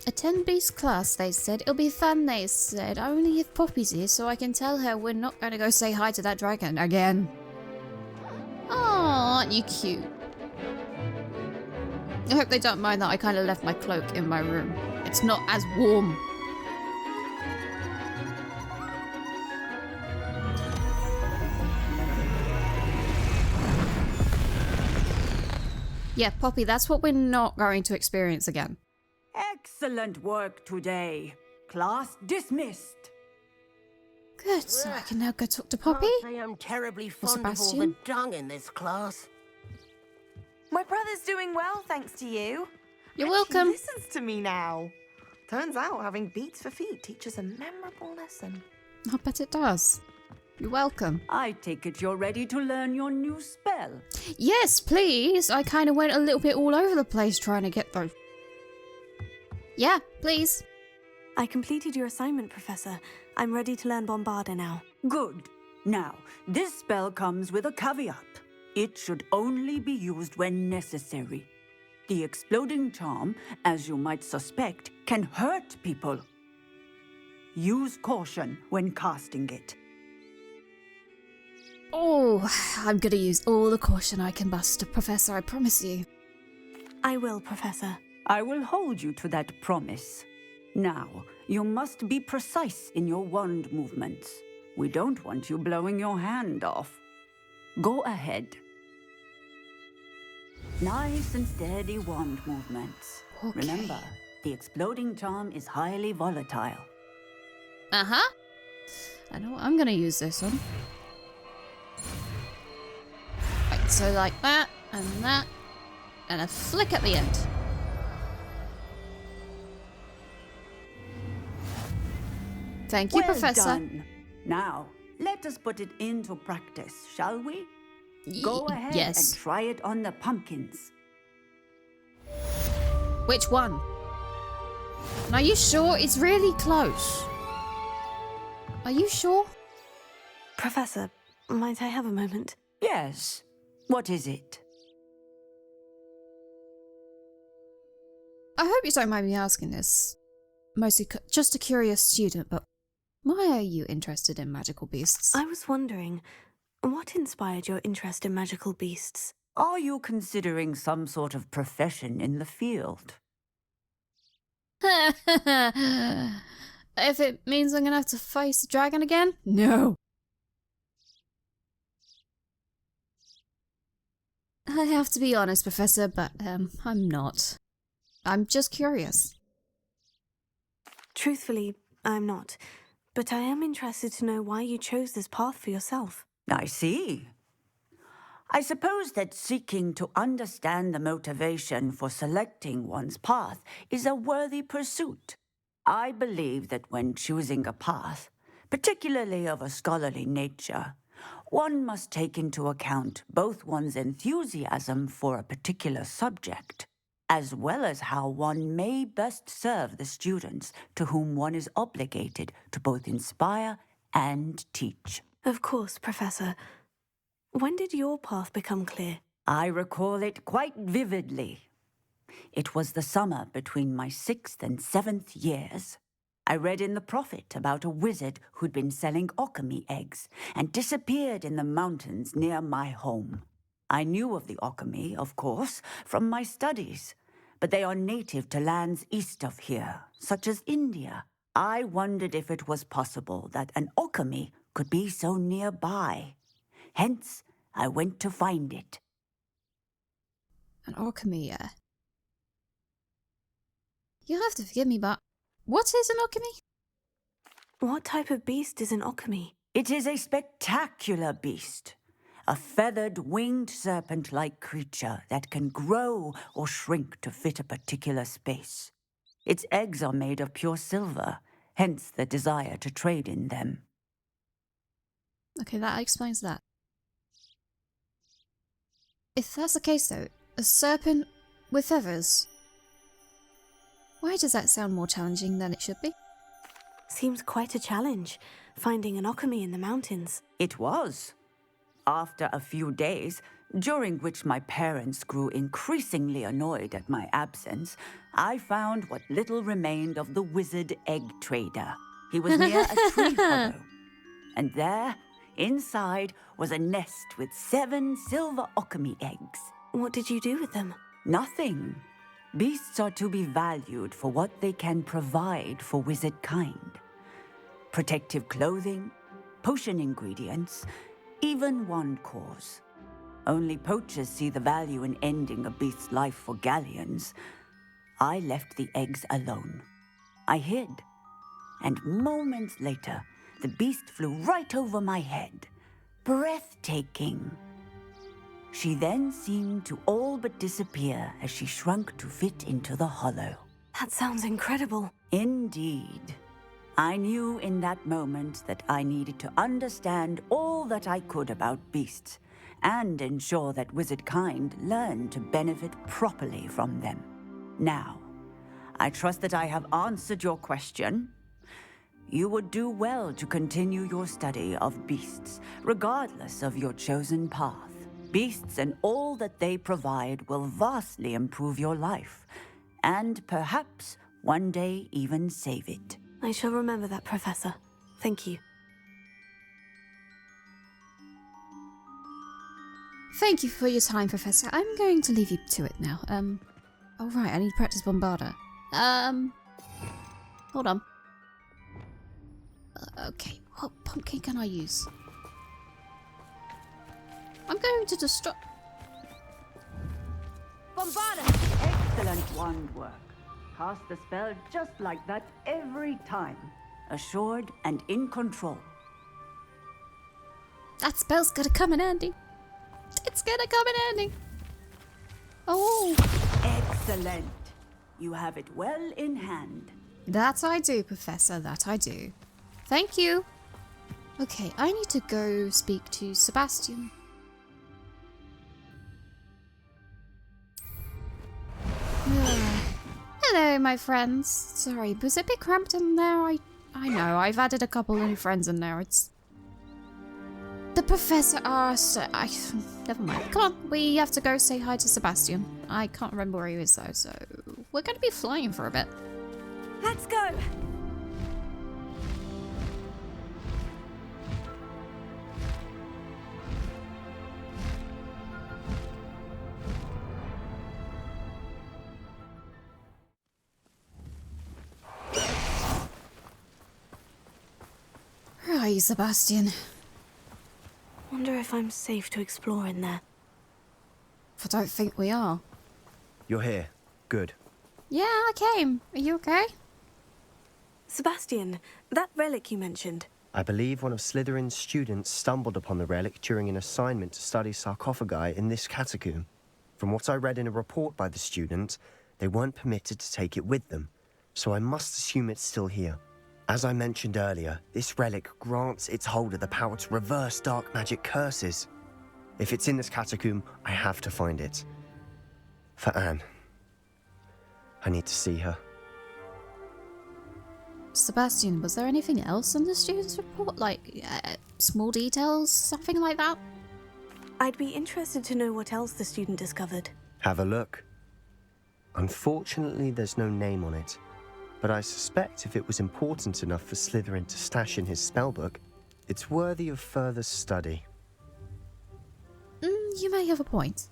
Attend Beast class, they said. It'll be fun, they said. Only if Poppy's here so I can tell her we're not going to go say hi to that dragon again. Aw, aren't you cute? I hope they don't mind that I kind of left my cloak in my room. It's not as warm. Yeah, Poppy, that's what we're not going to experience again. Excellent work today. Class dismissed. Good, so I can now go talk to Poppy? I am terribly fond of all the Sebastian? dung in this class. My brother's doing well, thanks to you. You're And welcome. He listens to me now. Turns out having beats for feet teaches a memorable lesson. I bet it does. You're welcome. I take it you're ready to learn your new spell. Yes, please. I kind of went a little bit all over the place trying to get those. Yeah, please. I completed your assignment, Professor. I'm ready to learn Bombarda now. Good. Now, this spell comes with a caveat. It should only be used when necessary. The exploding charm, as you might suspect, can hurt people. Use caution when casting it. Oh, I'm gonna use all the caution I can muster, Professor, I promise you. I will, Professor. I will hold you to that promise. Now, you must be precise in your wand movements. We don't want you blowing your hand off. Go ahead. Nice and steady wand movements. Okay. Remember, the exploding charm is highly volatile. Uh-huh. I know what I'm gonna use this on. Right, so like that, and a flick at the end. Thank you, Well Professor. done. Now, let us put it into practice, shall we? Go ahead yes. and try it on the pumpkins. Which one? And are you sure? It's really close. Are you sure? Professor, might I have a moment? Yes. What is it? I hope you don't mind me asking this. Mostly just a curious student, but why are you interested in magical beasts? I was wondering, what inspired your interest in magical beasts? Are you considering some sort of profession in the field? If it means I'm gonna have to face the dragon again? No. I have to be honest, Professor, but I'm not. I'm just curious. Truthfully, I'm not. But I am interested to know why you chose this path for yourself. I see. I suppose that seeking to understand the motivation for selecting one's path is a worthy pursuit. I believe that when choosing a path, particularly of a scholarly nature, one must take into account both one's enthusiasm for a particular subject, as well as how one may best serve the students to whom one is obligated to both inspire and teach. Of course, Professor. When did your path become clear? I recall it quite vividly. It was the summer between my 6th and 7th years. I read in the Prophet about a wizard who'd been selling alchemy eggs and disappeared in the mountains near my home. I knew of the alchemy, of course, from my studies, but they are native to lands east of here, such as India. I wondered if it was possible that an alchemy could be so nearby. Hence, I went to find it. An alchemy, yeah. You'll have to forgive me, but what is an alchemy? What type of beast is an alchemy? It is a spectacular beast. A feathered, winged serpent-like creature that can grow or shrink to fit a particular space. Its eggs are made of pure silver, hence the desire to trade in them. Okay, that explains that. If that's the case though, a serpent with feathers. Why does that sound more challenging than it should be? Seems quite a challenge, finding an alchemy in the mountains. It was. After a few days, during which my parents grew increasingly annoyed at my absence, I found what little remained of the wizard egg trader. He was near a tree hollow. And there, inside, was a nest with 7 silver alchemy eggs. What did you do with them? Nothing. Beasts are to be valued for what they can provide for wizard kind. Protective clothing, potion ingredients, even wand cores. Only poachers see the value in ending a beast's life for galleons. I left the eggs alone. I hid. And moments later, the beast flew right over my head. Breathtaking. She then seemed to all but disappear as she shrunk to fit into the hollow. That sounds incredible. Indeed. I knew in that moment that I needed to understand all that I could about beasts and ensure that wizard kind learned to benefit properly from them. Now, I trust that I have answered your question. You would do well to continue your study of beasts, regardless of your chosen path. Beasts and all that they provide will vastly improve your life, and perhaps one day even save it. I shall remember that, Professor. Thank you. Thank you for your time, Professor. I'm going to leave you to it now. Oh right, I need to practice Bombarda. Hold on. Okay, what pumpkin can I use? I'm going to destroy... Bombarda! Excellent wand work. Cast the spell just like that every time. Assured and in control. That spell's gonna come in handy. It's gonna come in handy. Oh! Excellent. You have it well in hand. That I do, Professor, that I do. Thank you. Okay, I need to go speak to Sebastian. Hello, my friends. Sorry, was it a bit cramped in there? I know, I've added a couple of new friends in there. It's... The Professor asked... Never mind. Come on, we have to go say hi to Sebastian. I can't remember where he is though, so... We're going to be flying for a bit. Let's go! Where are you, Sebastian? Wonder if I'm safe to explore in there. I don't think we are. You're here. Good. Yeah, I came. Are you okay? Sebastian, that relic you mentioned. I believe one of Slytherin's students stumbled upon the relic during an assignment to study sarcophagi in this catacomb. From what I read in a report by the student, they weren't permitted to take it with them, so I must assume it's still here. As I mentioned earlier, this relic grants its holder the power to reverse dark magic curses. If it's in this catacomb, I have to find it. For Anne. I need to see her. Sebastian, was there anything else in the student's report? Like, small details? Something like that? I'd be interested to know what else the student discovered. Have a look. Unfortunately, there's no name on it, but I suspect if it was important enough for Slytherin to stash in his spellbook, it's worthy of further study. You may have a point.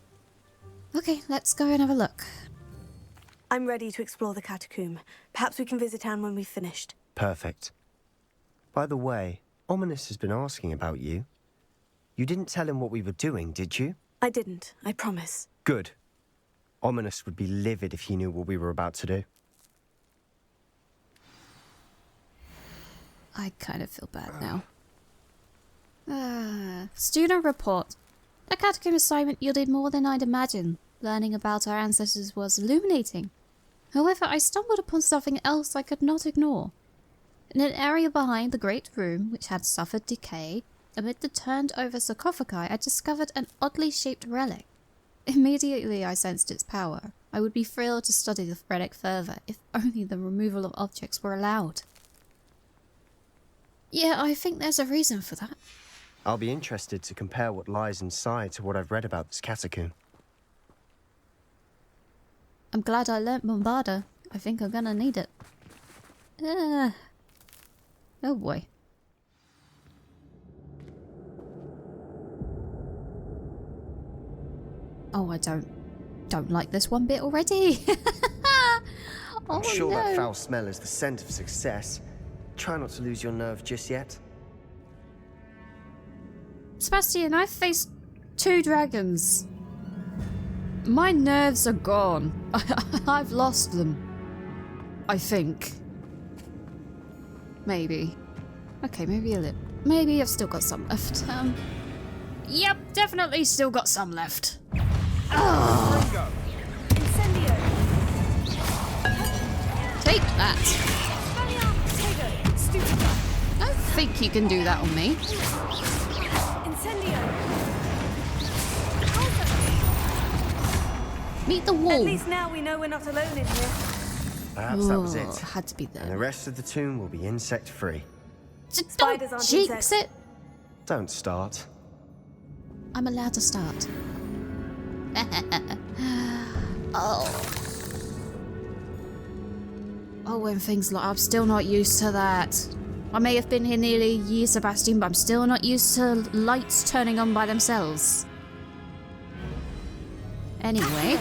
Okay, let's go and have a look. I'm ready to explore the catacomb. Perhaps we can visit Anne when we've finished. Perfect. By the way, Ominous has been asking about you. You didn't tell him what we were doing, did you? I didn't, I promise. Good. Ominous would be livid if he knew what we were about to do. I kind of feel bad now. Student report. The catacomb assignment yielded more than I'd imagined. Learning about our ancestors was illuminating. However, I stumbled upon something else I could not ignore. In an area behind the great room, which had suffered decay, amid the turned-over sarcophagi, I discovered an oddly shaped relic. Immediately I sensed its power. I would be thrilled to study the relic further, if only the removal of objects were allowed. Yeah, I think there's a reason for that. I'll be interested to compare what lies inside to what I've read about this catacomb. I'm glad I learnt Bombarda. I think I'm gonna need it. Oh boy. Oh, I don't like this one bit already. I'm sure no. that foul smell is the scent of success. Try not to lose your nerve just yet. Sebastian, I've faced 2 dragons. My nerves are gone. I've lost them. I think. Maybe. Okay, maybe a little. Maybe I've still got some left. Yep, definitely still got some left. Oh. Incendio. Take that. I don't think you can do that on me. Incendio. Meet the wall. At least now we know we're not alone in here. Perhaps that was it. Had to be And the there. rest of the tomb will be insect-free. Spiders Don't aren't jinx insects. it. Don't start. I'm allowed to start. Oh. Oh, when things like... I'm still not used to that. I may have been here nearly a year, Sebastian, but I'm still not used to lights turning on by themselves. Anyway.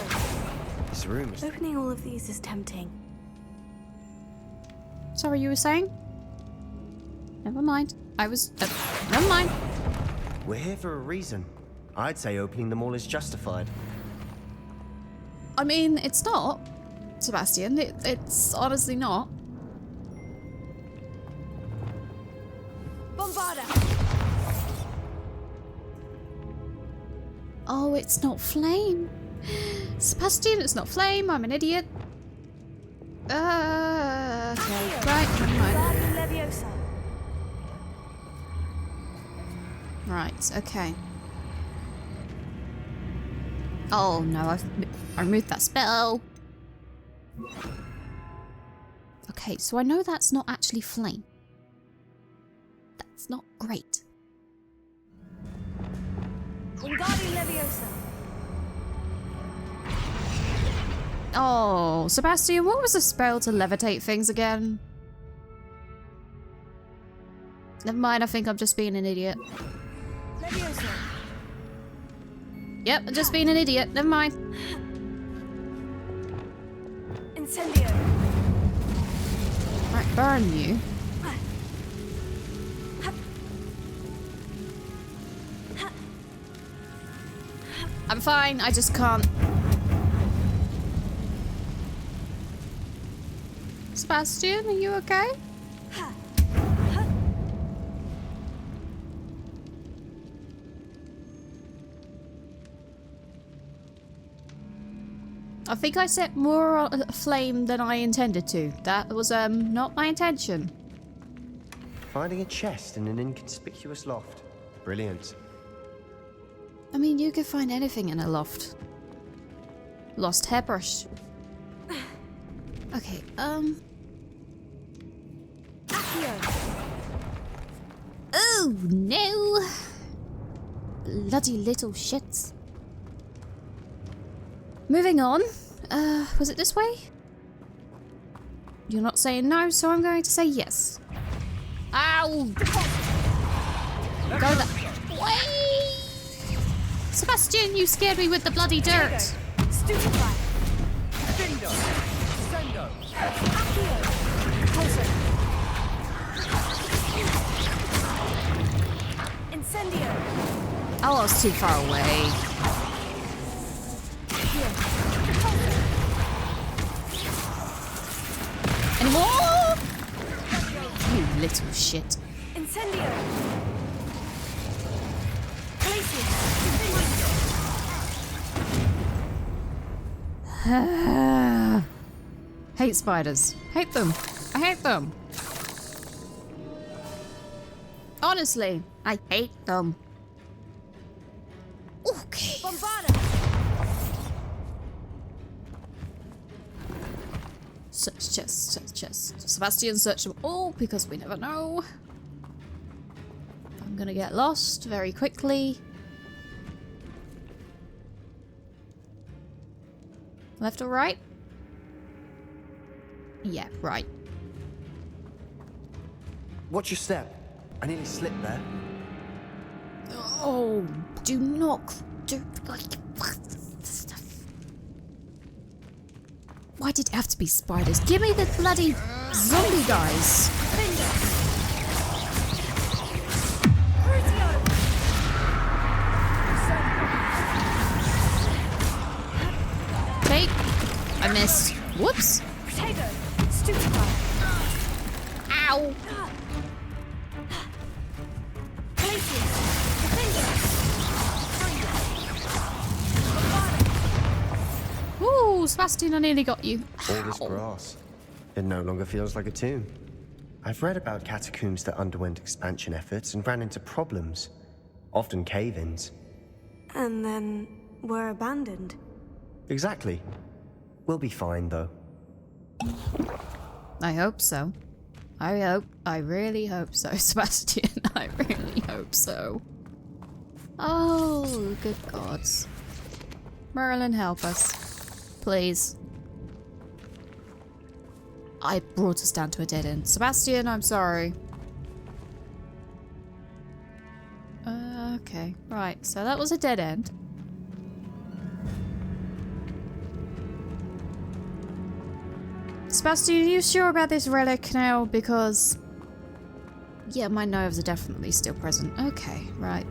This room is... Opening all of these is tempting. Sorry, you were saying? Never mind. Never mind. We're here for a reason. I'd say opening them all is justified. I mean, it's not, Sebastian. It's honestly not. Bombarda! Oh, it's not flame. Sebastian, it's not flame. I'm an idiot. Okay, right, never mind. Guardian Leviosa. Right, okay. Oh no, I removed that spell. Okay, so I know that's not actually flame. That's not great. Guardian Leviosa. Oh, Sebastian, what was the spell to levitate things again? Never mind, I think I'm just being an idiot. Leviosa. Yep, I'm just being an idiot. Never mind. Incendio. Right, burn you. I'm fine, I just can't. Sebastian, are you okay? I think I set more flame than I intended to. That was not my intention. Finding a chest in an inconspicuous loft. Brilliant. I mean, you could find anything in a loft. Lost hairbrush. Okay, Oh, no! Bloody little shits. Moving on. Was it this way? You're not saying no, so I'm going to say yes. Ow! Go that way! Sebastian, you scared me with the bloody dirt. Stupefy. Dindo! Sendo! Accio. Closer. Incendio. Oh, I was too far away. Any more? You little shit. Incendio. Hate spiders. Hate them. I hate them. Honestly, I hate them. Okay. Bombarda. Search chest, search chest. Sebastian, search them all because we never know. I'm gonna get lost very quickly. Left or right? Yeah, right. Watch your step. I nearly slipped there. Oh, do not do. Why did it have to be spiders? Give me the bloody zombie guys. Okay, I missed. Whoops. Ow. Ooh, Sebastian, I nearly got you. All this grass. It no longer feels like a tomb. I've read about catacombs that underwent expansion efforts and ran into problems. Often cave-ins. And then were abandoned. Exactly. We'll be fine, though. I hope so. I really hope so, Sebastian. I really hope so. Oh, good gods. Merlin, help us. Please. I brought us down to a dead end. Sebastian, I'm sorry. Okay, right. So that was a dead end. Sebastian, are you sure about this relic now? Because... yeah, my nerves are definitely still present. Okay, right.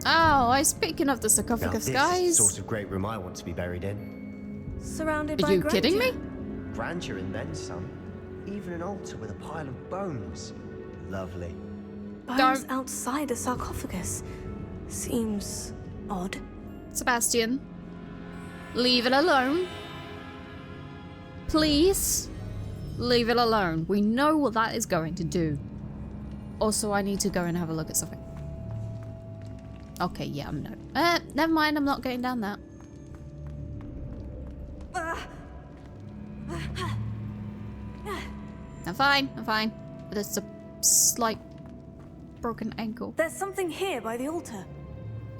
Oh, I speaking of the sarcophagus, now, this guys. is the sort of great room I want to be buried in. Surrounded Are by you grandeur. kidding me? Grandeur and then some. Even an altar with a pile of bones. Lovely. Bones outside a sarcophagus. Seems odd. Sebastian, leave it alone. Please, leave it alone. We know what that is going to do. Also, I need to go and have a look at something. Okay, yeah, I'm no. Never mind, I'm not going down that. I'm fine. But it's a slight broken ankle. There's something here by the altar.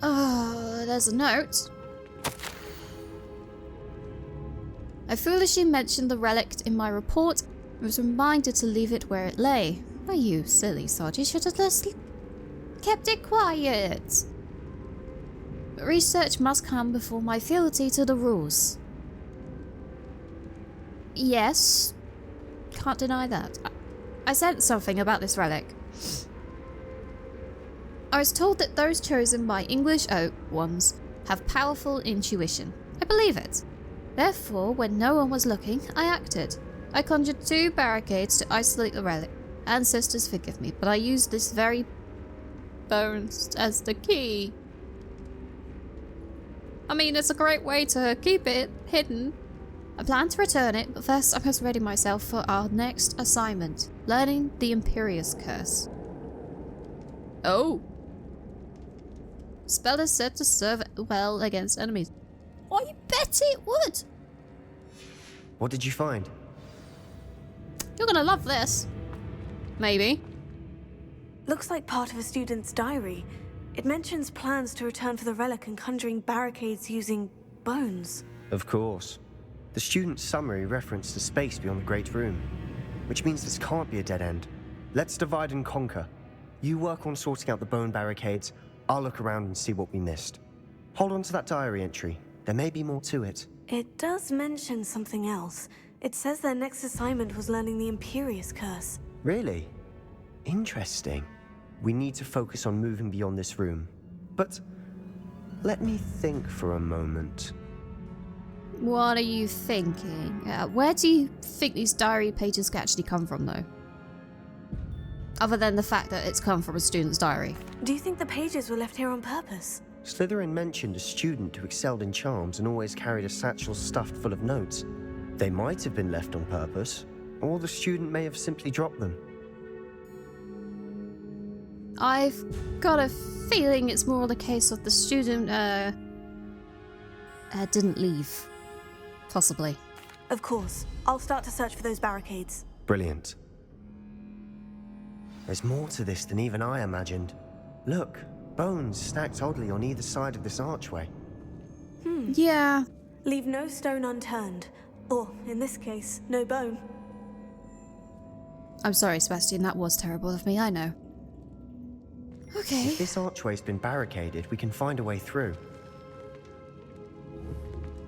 Oh, there's a note. I foolishly mentioned the relic in my report and was reminded to leave it where it lay. Oh, you silly sod, you should have just kept it quiet. But research must come before my fealty to the rules. Yes, can't deny that. I sensed something about this relic. I was told that those chosen by English Oak ones have powerful intuition. I believe it. Therefore, when no one was looking, I acted. I conjured 2 barricades to isolate the relic. Ancestors forgive me, but I used this very bones as the key. I mean, it's a great way to keep it hidden. I plan to return it, but first I must ready myself for our next assignment. Learning the Imperious Curse. Oh. Spell is said to serve well against enemies. I bet it would. What did you find? You're gonna love this. Maybe. Looks like part of a student's diary. It mentions plans to return for the relic and conjuring barricades using bones. Of course. The student's summary referenced the space beyond the Great Room, which means this can't be a dead end. Let's divide and conquer. You work on sorting out the bone barricades. I'll look around and see what we missed. Hold on to that diary entry. There may be more to it. It does mention something else. It says their next assignment was learning the Imperious Curse. Really? Interesting. We need to focus on moving beyond this room. But let me think for a moment. What are you thinking? Where do you think these diary pages could actually come from, though? Other than the fact that it's come from a student's diary. Do you think the pages were left here on purpose? Slytherin mentioned a student who excelled in charms and always carried a satchel stuffed full of notes. They might have been left on purpose, or the student may have simply dropped them. I've got a feeling it's more the case of the student, didn't leave. Possibly. Of course. I'll start to search for those barricades. Brilliant. There's more to this than even I imagined. Look, bones stacked oddly on either side of this archway. Yeah. Leave no stone unturned. Or, in this case, no bone. I'm sorry, Sebastian, that was terrible of me, I know. Okay. If this archway's been barricaded, we can find a way through.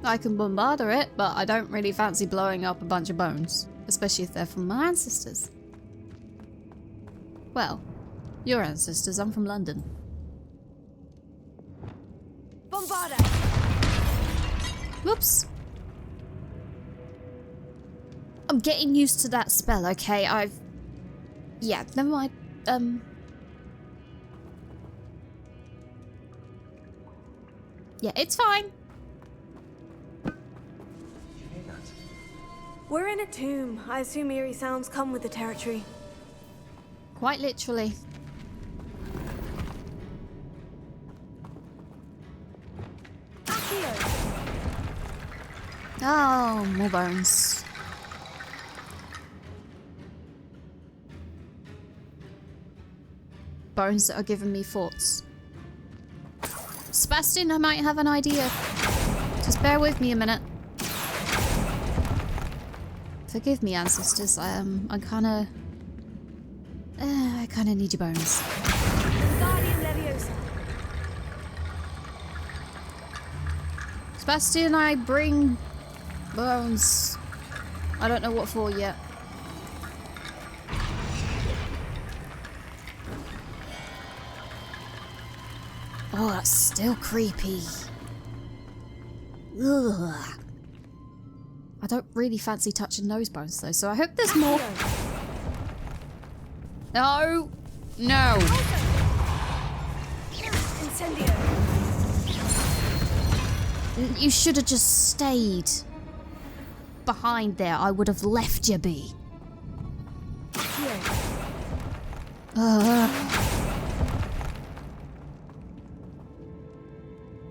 I can bombard it, but I don't really fancy blowing up a bunch of bones. Especially if they're from my ancestors. Well, your ancestors, I'm from London. Bombarda! Whoops. I'm getting used to that spell, okay? Yeah, never mind. Yeah, it's fine. We're in a tomb. I assume eerie sounds come with the territory. Quite literally. Oh, more bones. Bones that are giving me thoughts. Sebastian, I might have an idea. Just bear with me a minute. Forgive me, ancestors. I kinda need your bones. Sebastian, I bring bones. I don't know what for yet. Oh, that's still creepy. Ugh. I don't really fancy touching those bones though, so I hope there's more. No! No! Incendio. You should have just stayed behind there. I would have left you be.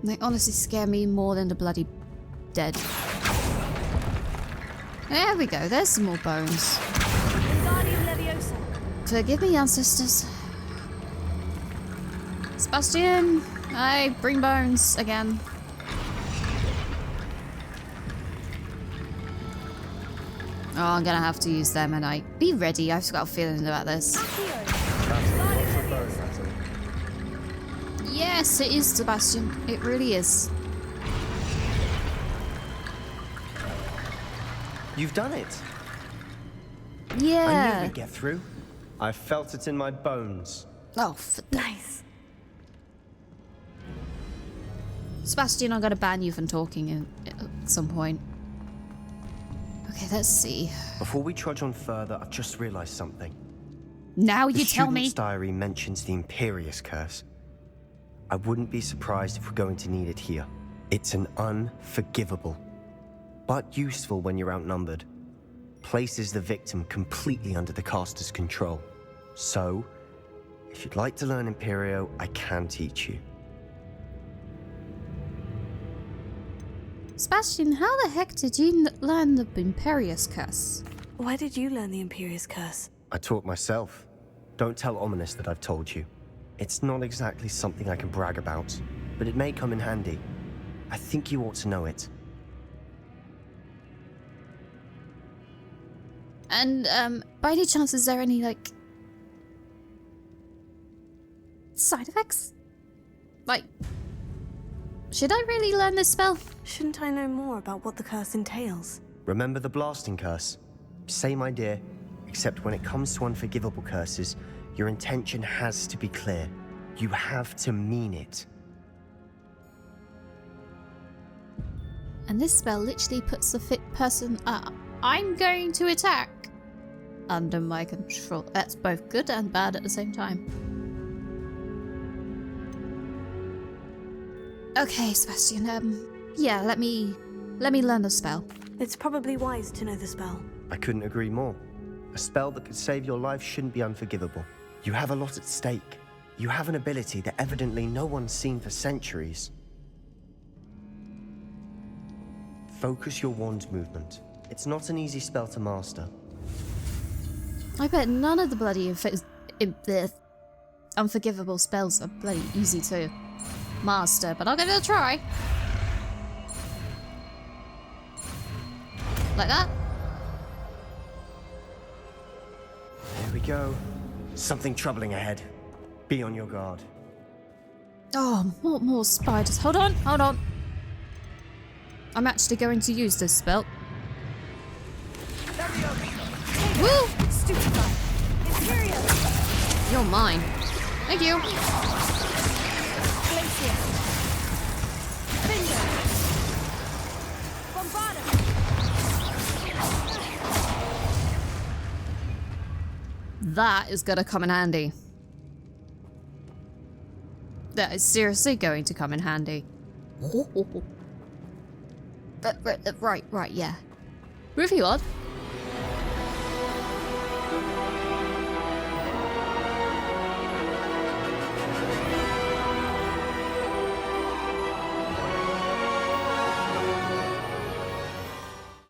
They honestly scare me more than the bloody dead. There we go, there's some more bones. Forgive me, ancestors. Sebastian, I bring bones again. Oh, I'm gonna have to use them, and be ready. I've got a feeling about this. Yes, it is, Sebastian. It really is. You've done it. Yeah. I knew we'd get through. I felt it in my bones. Oh, nice. Sebastian, I'm gonna ban you from talking at some point. Okay, let's see. Before we trudge on further, I've just realized something. Now The you tell me. student's diary mentions the Imperious Curse. I wouldn't be surprised if we're going to need it here. It's an unforgivable, but useful when you're outnumbered. Places the victim completely under the caster's control. So, if you'd like to learn Imperio, I can teach you. Sebastian, how the heck did you learn the Imperious Curse? Where did you learn the Imperious Curse? I taught myself. Don't tell Ominous that I've told you. It's not exactly something I can brag about, but it may come in handy. I think you ought to know it. And, by any chance, is there any, side effects? Should I really learn this spell? Shouldn't I know more about what the curse entails? Remember the blasting curse? Same idea, except when it comes to unforgivable curses, your intention has to be clear. You have to mean it. And this spell literally puts the fit person I'm going to attack under my control. That's both good and bad at the same time. Okay, Sebastian, yeah, let me learn the spell. It's probably wise to know the spell. I couldn't agree more. A spell that could save your life shouldn't be unforgivable. You have a lot at stake. You have an ability that evidently no one's seen for centuries. Focus your wand movement. It's not an easy spell to master. I bet none of the bloody The unforgivable spells are bloody easy to master, but I'll give it a try. Like that. There we go. Something troubling ahead. Be on your guard. Oh, more spiders. Hold on. I'm actually going to use this spell. Woo! Stupefy! Imperio! You're mine. Thank you. Glacier! Finger! Bombarda! That is gonna come in handy. That is seriously going to come in handy. Right, yeah. Move you on.